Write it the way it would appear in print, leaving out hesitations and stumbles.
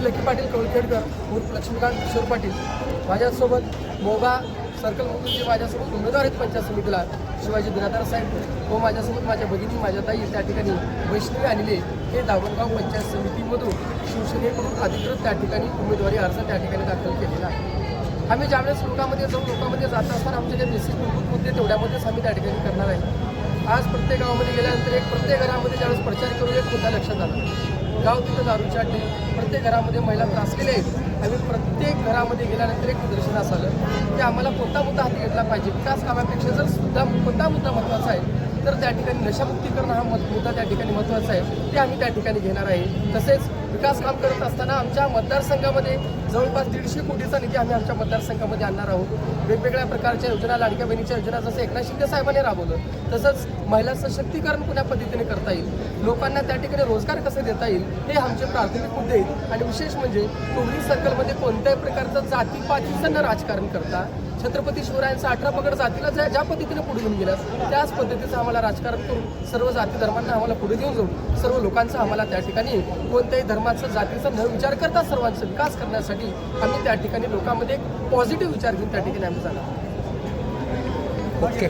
Lucky Patil कवळखेडकर उर्फ लक्ष्मीकांत किशोर पाटील, माझ्यासोबत मोगा सर्कलमधून जे माझ्यासोबत उमेदवार आहेत पंचायत समितीला शिवाजी बिरादार साहेब व माझ्यासोबत माझ्या भगिनी माझ्या ताई त्या ठिकाणी वैष्णवी आणले हे दावणगाव पंचायत समितीमधून शिवसेनेकडून अधिकृत त्या ठिकाणी उमेदवारी अर्ज त्या ठिकाणी दाखल केलेला आहे. आम्ही ज्यावेळेस लोकांमध्ये जात असताना आमचे जे बेसिक मूलभूत मुद्दे तेवढ्यामध्येच आम्ही त्या ठिकाणी करणार आहे. आज प्रत्येक गावामध्ये गेल्यानंतर प्रत्येक घरामध्ये ज्यावेळेस प्रचार करून एक मुद्दा लक्षात आला, गाव तिथं दारूच्या अड्डे, प्रत्येक घरामध्ये महिला त्रासलेल्या आहेत. आम्ही प्रत्येक घरामध्ये गेल्यानंतर एक निदर्शनास आलं की आम्हाला कोणता मुद्दा हाती घेतला पाहिजे. विकास कामापेक्षा जर सुद्धा कोणता मुद्दा महत्त्वाचा आहे तर त्या ठिकाणी नशामुक्तीकरण हा मुद्दा त्या ठिकाणी महत्त्वाचा आहे, ते आम्ही त्या ठिकाणी घेणार आहे. तसेच विकास काम करत असताना आमच्या मतदारसंघामध्ये जवळपास 150 कोटीचा निधी आम्ही आमच्या मतदारसंघामध्ये आणणार आहोत. वेगवेगळ्या प्रकारच्या योजना, लाडक्या बहिणीच्या योजना जसं एकनाथ शिंदे साहेबांनी राबवलं तसंच महिला सशक्तीकरण कुण्या पद्धतीने करता येईल, लोकांना त्या ठिकाणी रोजगार कसे देता येईल, हे आमचे प्राथमिक मुद्दे आहेत. आणि विशेष म्हणजे कोविड सर्कलमध्ये कोणत्याही प्रकारचं जातीपातीचं न राजकारण करता छत्रपती शिवरायांचा 18 पगड जातीला ज्या पद्धतीने पुढे घेऊन गेला त्याच पद्धतीचं आम्हाला राजकारण करून सर्व जाती धर्मांना आम्हाला पुढे घेऊन जाऊन सर्व लोकांचा आम्हाला त्या ठिकाणी कोणत्याही धर्माचं जातीचा न विचार करता सर्वांचा विकास करण्यासाठी आम्ही त्या ठिकाणी लोकांमध्ये एक पॉझिटिव्ह विचार घेऊन त्या ठिकाणी आम्ही जाणार. ओके.